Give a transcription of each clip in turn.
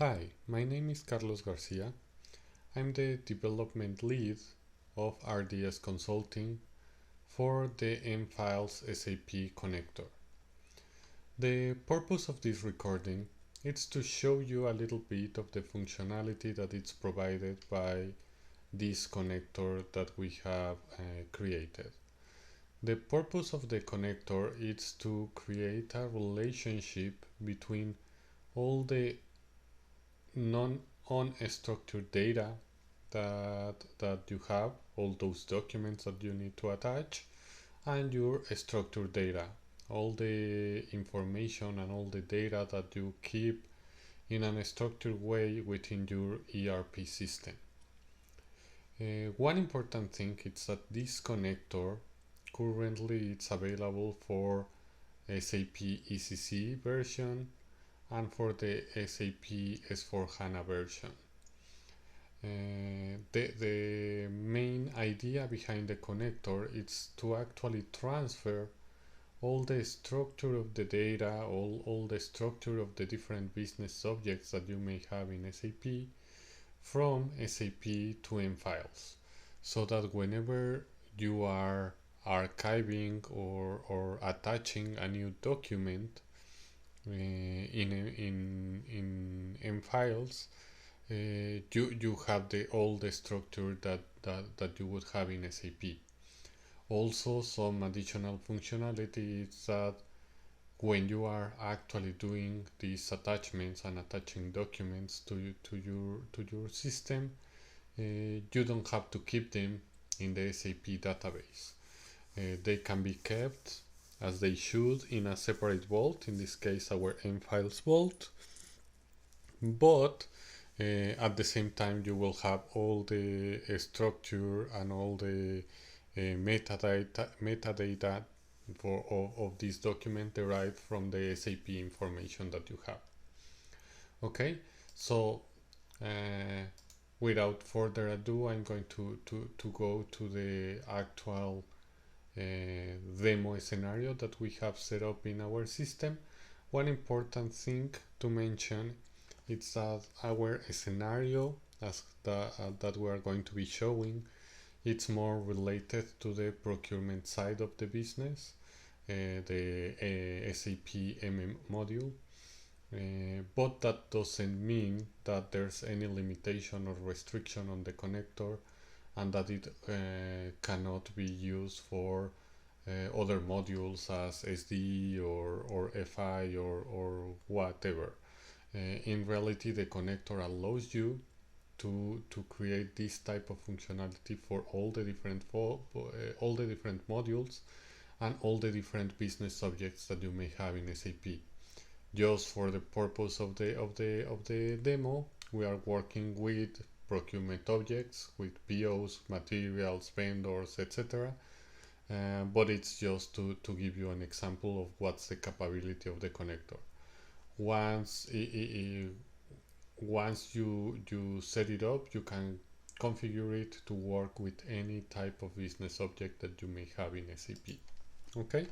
Hi, my name is Carlos Garcia. I'm the development lead of RDS Consulting for the M-Files SAP Connector. The purpose of this recording is to show you a little bit of the functionality that is provided by this connector that we have created. The purpose of the connector is to create a relationship between all the non-unstructured data that you have, all those documents that you need to attach, and your structured data, all the information and all the data that you keep in a structured way within your ERP system. One important thing is that this connector currently it's available for SAP ECC version and for the SAP S/4HANA version. The main idea behind the connector is to actually transfer all the structure of the data, all the structure of the different business subjects that you may have in SAP from SAP to M-Files, so that whenever you are archiving or attaching a new document in M-Files, you have all the structure that you would have in SAP. Also, some additional functionality is that when you are actually doing these attachments and attaching documents to your system, you don't have to keep them in the SAP database. They can be kept as they should in a separate vault, in this case our M-Files vault, but at the same time you will have all the structure and all the metadata of this document derived from the SAP information that you have. Okay, so without further ado, I'm going to go to the actual demo scenario that we have set up in our system. One important thing to mention is that our scenario that we are going to be showing, it's more related to the procurement side of the business, the SAP MM module, but that doesn't mean that there's any limitation or restriction on the connector and that it cannot be used for other modules as SD or FI or whatever. In reality, the connector allows you to create this type of functionality for all the different modules and all the different business subjects that you may have in SAP. Just for the purpose of the demo, we are working with procurement objects, with POs, materials, vendors, etc. But it's just to give you an example of what's the capability of the connector. Once you set it up, you can configure it to work with any type of business object that you may have in SAP. Okay,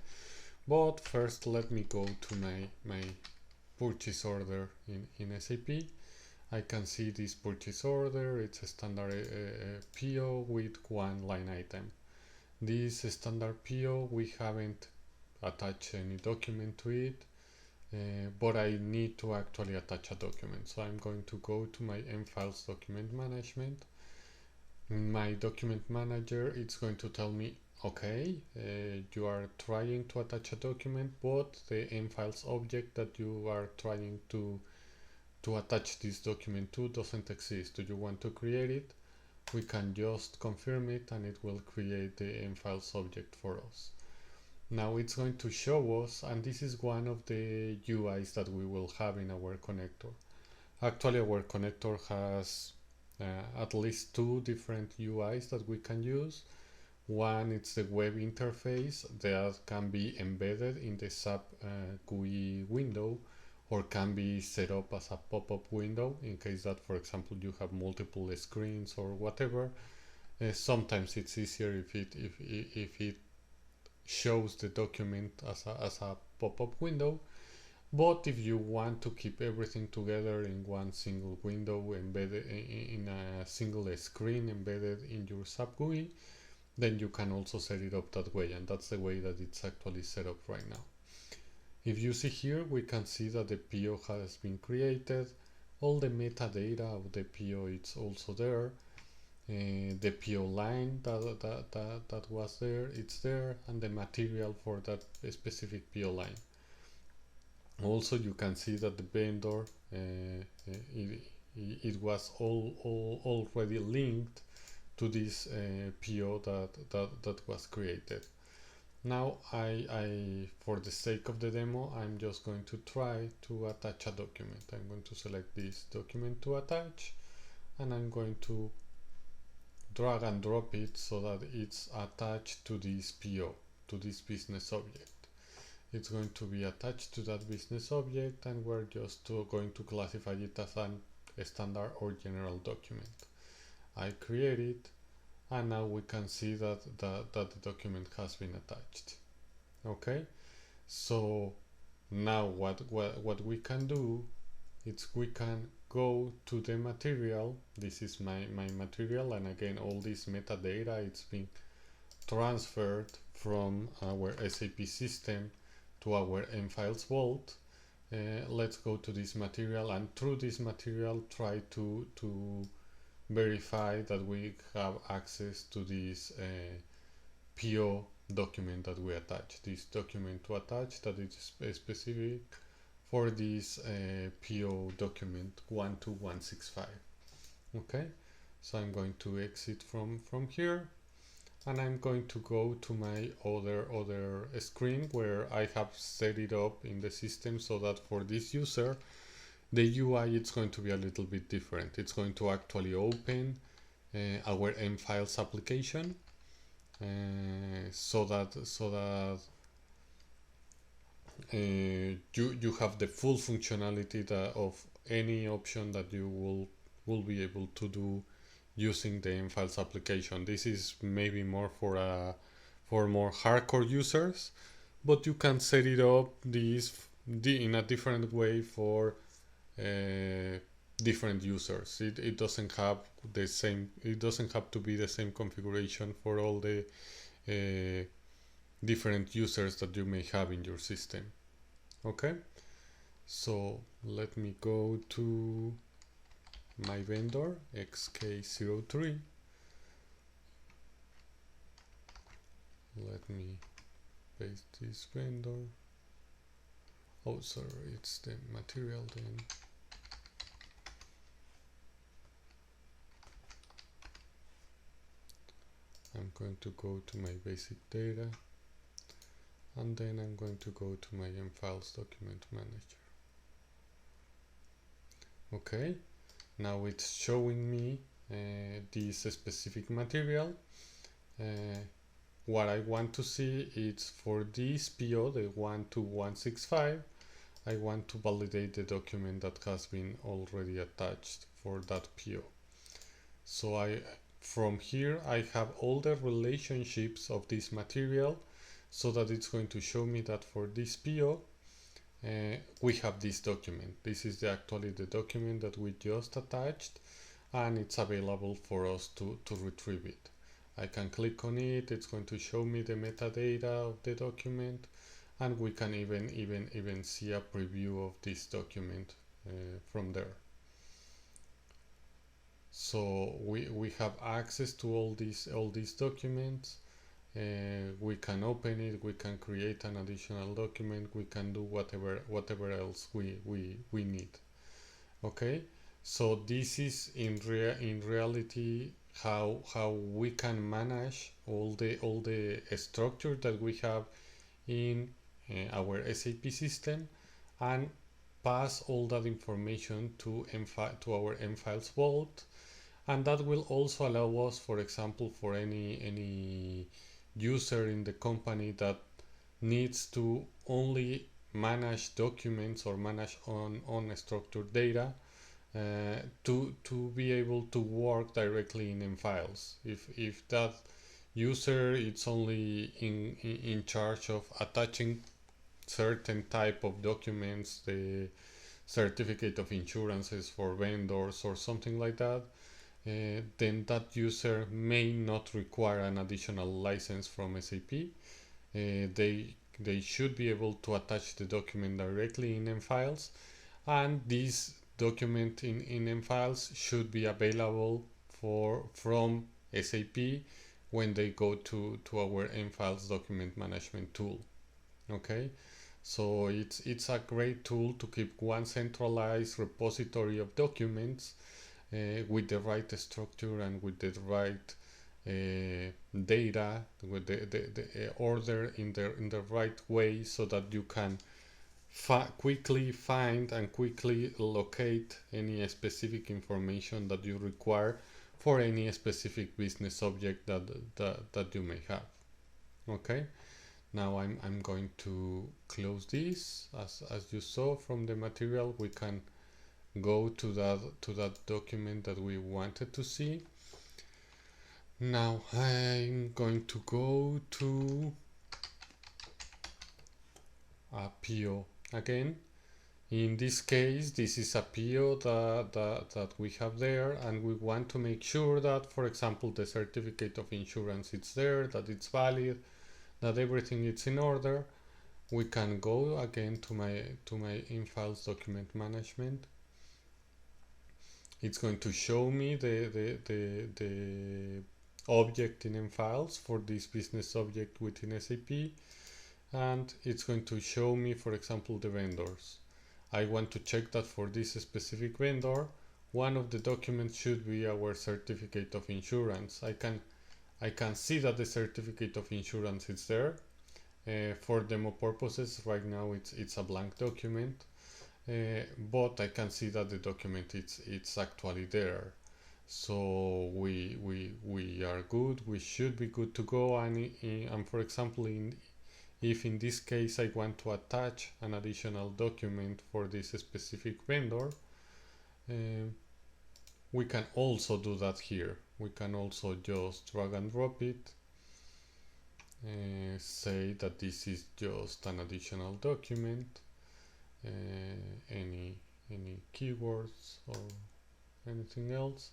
but first let me go to my purchase order in SAP. I can see this purchase order. It's a standard PO with one line item. This standard PO, we haven't attached any document to it, but I need to actually attach a document. So I'm going to go to my M-Files document management. In my document manager, it's going to tell me, okay, you are trying to attach a document, but the M-Files object that you are trying to attach this document to doesn't exist. Do you want to create it? We can just confirm it and it will create the M-Files object for us. Now it's going to show us, and this is one of the UIs that we will have in our connector. Actually, our connector has at least two different UIs that we can use. One is the web interface that can be embedded in the SAP GUI window, or can be set up as a pop-up window in case that, for example, you have multiple screens or whatever. Sometimes it's easier if it shows the document as a pop-up window. But if you want to keep everything together in one single window embedded in a single screen embedded in your SAP GUI, then you can also set it up that way, and that's the way that it's actually set up right now. If you see here, we can see that the PO has been created. All the metadata of the PO is also there. The PO line that was there, it's there, and the material for that specific PO line. Also, you can see that the vendor, it was already linked to this PO that was created. Now, for the sake of the demo, I'm just going to try to attach a document. I'm going to select this document to attach, and I'm going to drag and drop it so that it's attached to this PO, to this business object. It's going to be attached to that business object, and we're just going to classify it as a standard or general document. I create it, and now we can see that the document has been attached. Okay, so now what we can do is we can go to the material. This is my material, and again, all this metadata, it's been transferred from our SAP system to our M-Files vault. Let's go to this material, and through this material try to verify that we have access to this PO document that we attach. This document to attach that is specific for this PO document 12165. Okay, so I'm going to exit from here, and I'm going to go to my other screen where I have set it up in the system, so that for this user the UI it's going to be a little bit different. It's going to actually open our M-Files application, so that you have the full functionality of any option that you will be able to do using the M-Files application. This is maybe more for more hardcore users, but you can set it up in a different way for different users. It doesn't have the same. It doesn't have to be the same configuration for all the different users that you may have in your system. Okay, so let me go to my vendor XK03. Let me paste this vendor. Oh, sorry, it's the material then. I'm going to go to my basic data, and then I'm going to go to my M-Files document manager. Okay, now it's showing me this specific material. What I want to see is for this PO, the 12165, I want to validate the document that has been already attached for that PO. So from here I have all the relationships of this material, so that it's going to show me that for this PO we have this document. This is actually the document that we just attached, and it's available for us to retrieve it. I can click on it, it's going to show me the metadata of the document, and we can even see a preview of this document from there. So we have access to all these documents. We can open it, we can create an additional document, we can do whatever else we need. Okay, so this is in reality how we can manage all the structure that we have in our SAP system, and pass all that information to our M-Files vault. And that will also allow us, for example, for any user in the company that needs to only manage documents or manage unstructured data, to be able to work directly in M-Files. If that user it's only in charge of attaching certain type of documents, the certificate of insurances for vendors or something like that, then that user may not require an additional license from SAP. They should be able to attach the document directly in M-Files, and this document in M-Files should be available from SAP when they go to our M-Files document management tool. Okay, so it's a great tool to keep one centralized repository of documents with the right structure and with the right data, with the order in the right way, so that you can quickly find and quickly locate any specific information that you require for any specific business object that you may have. Okay, now I'm going to close this. As you saw from the material, we can go to that document that we wanted to see. Now I'm going to go to a PO again. In this case, this is a PO that we have there, and we want to make sure that, for example, the certificate of insurance is there, that it's valid, that everything is in order. We can go again to my M-Files document management. It's going to show me the object in M-Files for this business object within SAP, and it's going to show me, for example, the vendors. I want to check that for this specific vendor, one of the documents should be our certificate of insurance. I can see that the certificate of insurance is there. For demo purposes, right now it's a blank document, but I can see that the document it's actually there. So we are good. We should be good to go. And for example, if in this case I want to attach an additional document for this specific vendor, we can also do that here. We can also just drag and drop it, say that this is just an additional document, any keywords or anything else.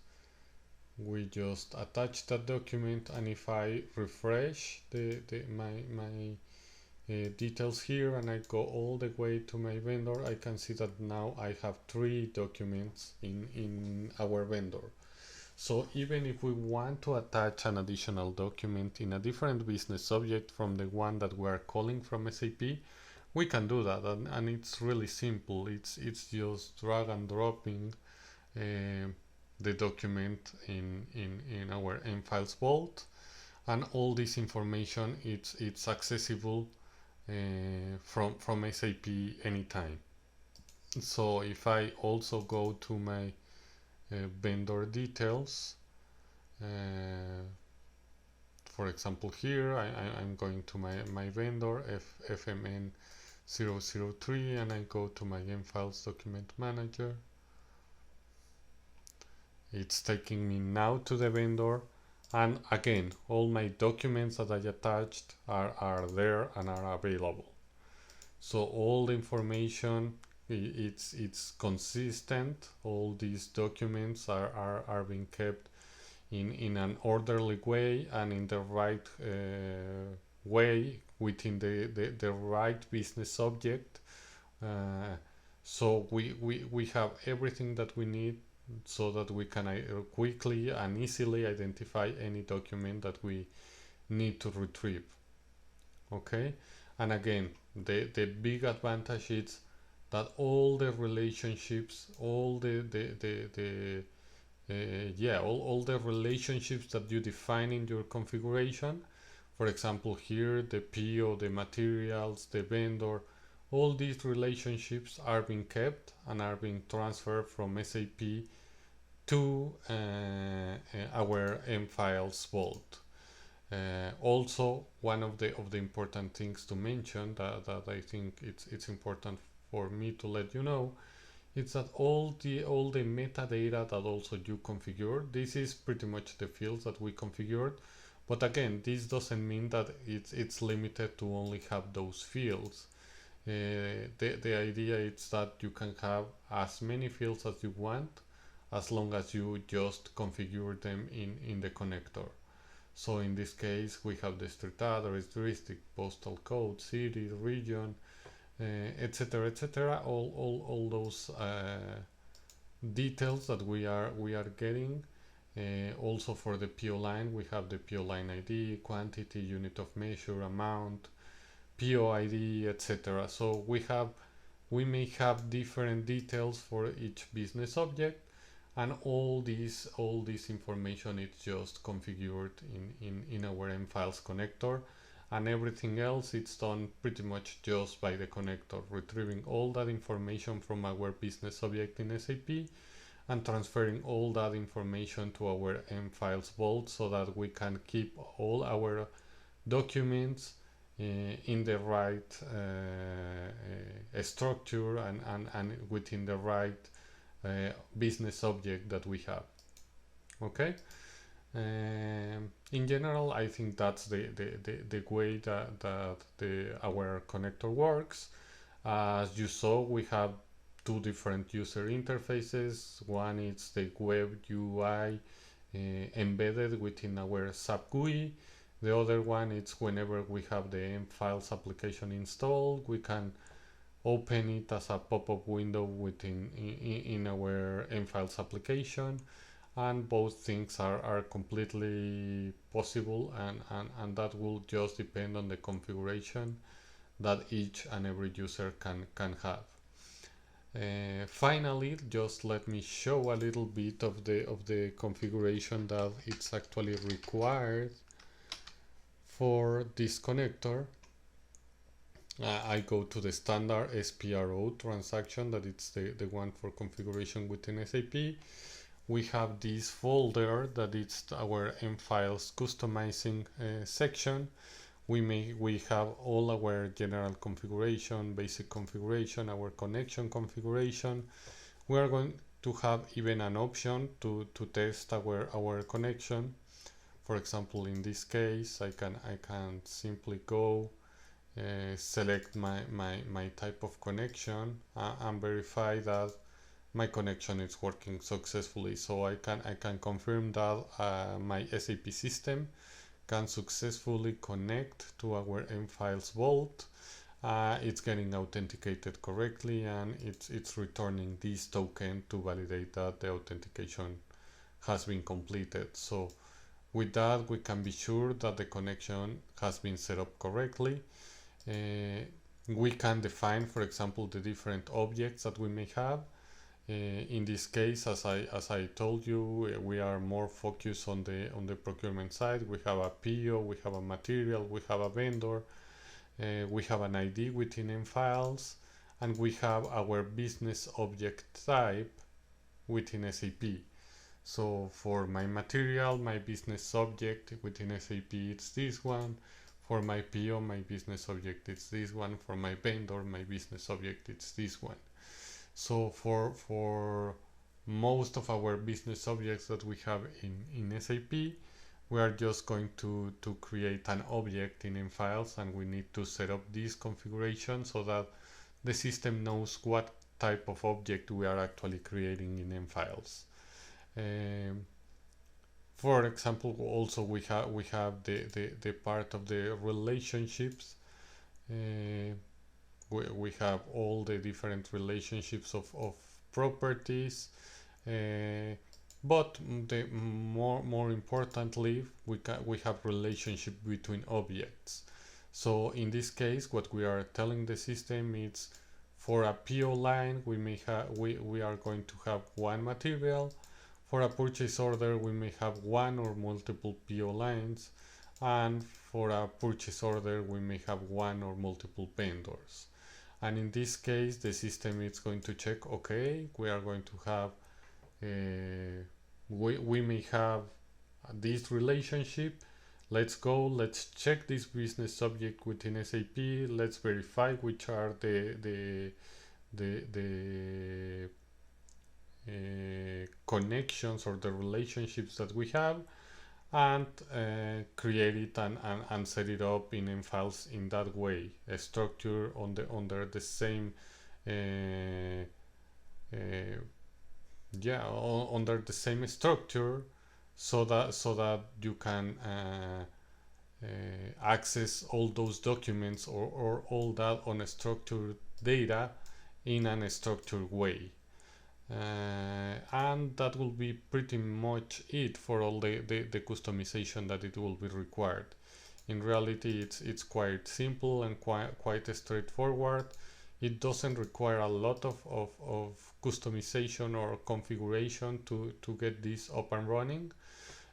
We just attach that document, and if I refresh my details here and I go all the way to my vendor, I can see that now I have 3 documents in our vendor. So even if we want to attach an additional document in a different business object from the one that we are calling from SAP, we can do that, and it's really simple. It's just drag and dropping the document in our M-Files vault, and all this information it's accessible from SAP anytime. So if I also go to my vendor details, for example here I'm going to my vendor FMN003, and I go to my M-Files document manager. It's taking me now to the vendor, and again all my documents that I attached are there and are available. So all the information, it's consistent. All these documents are being kept in an orderly way and in the right way within the right business object. So we have everything that we need, so that we can quickly and easily identify any document that we need to retrieve. Okay, and again, the big advantage is that all the relationships, all all the relationships that you define in your configuration, for example here the PO, the materials, the vendor, all these relationships are being kept and are being transferred from SAP to our M-Files vault. Also, one of the important things to mention that I think it's important for me to let you know, is that all the metadata that also you configure, this is pretty much the fields that we configured, but again, this doesn't mean that it's limited to only have those fields. The idea is that you can have as many fields as you want as long as you just configure them in the connector. So in this case, we have the street address, jurisdiction, postal code, city, region, etc., etc. All those details that we are getting. Also for the PO line, we have the PO line ID, quantity, unit of measure, amount, PO ID, etc. So we may have different details for each business object, and all this information is just configured in our M-Files connector, and everything else it's done pretty much just by the connector, retrieving all that information from our business object in SAP and transferring all that information to our M-Files vault so that we can keep all our documents in the right structure and within the right business object that we have. Okay. In general, I think that's the way that our connector works. As you saw, we have two different user interfaces. One is the web UI embedded within our SAP GUI. The other one is whenever we have the M-Files application installed, we can open it as a pop-up window within in our M-Files application, and both things are completely possible, and that will just depend on the configuration that each and every user can have. Finally, just let me show a little bit of the configuration that it's actually required for this connector. I go to the standard SPRO transaction, that it's the one for configuration within SAP. We have this folder that it's our M-Files customizing section. We have all our general configuration, basic configuration, our connection configuration. We are going to have even an option to test our connection. For example, in this case, I can simply go select my type of connection and verify that my connection is working successfully. So I can confirm that my SAP system can successfully connect to our M-Files vault. It's getting authenticated correctly, and it's returning this token to validate that the authentication has been completed. So with that, we can be sure that the connection has been set up correctly. We can define, for example, the different objects that we may have. In this case, as I told you, we are more focused on the procurement side. We have a PO, we have a material, we have a vendor, we have an ID within M-Files, and we have our business object type within SAP. So for my material, my business object within SAP, it's this one. For my PO, my business object is this one. For my vendor, my business object it's this one. So for most of our business objects that we have in SAP, we are just going to create an object in M-Files, and we need to set up this configuration so that the system knows what type of object we are actually creating in M-Files. For example, also we have the part of the relationships. We have all the different relationships of properties, but more importantly, we have relationship between objects. So in this case, what we are telling the system is, for a PO line, we are going to have one material. For a purchase order, we may have one or multiple PO lines, and for a purchase order, we may have one or multiple vendors. And in this case, the system is going to check, okay, we are going to have, we may have this relationship. Let's go, let's check this business subject within SAP. Let's verify which are the connections or the relationships that we have. and create it and set it up in M-Files in that way, a structure under the same uh, under the same structure, so that you can access all those documents or all that unstructured data in an structured way. And that will be pretty much it for all the customization that it will be required. In reality, it's quite simple and quite straightforward. It doesn't require a lot of customization or configuration to get this up and running,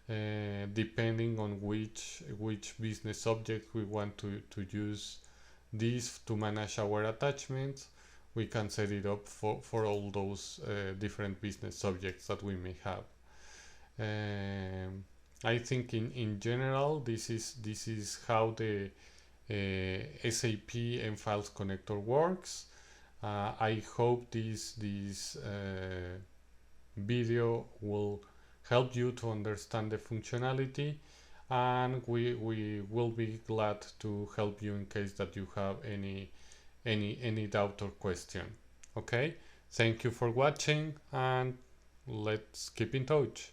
depending on which business object we want to use this to manage our attachments. We can set it up for all those different business subjects that we may have. I think in general this is how the SAP M-Files Connector works. I hope this video will help you to understand the functionality, and we will be glad to help you in case that you have any doubt or question. Okay, thank you for watching, and let's keep in touch.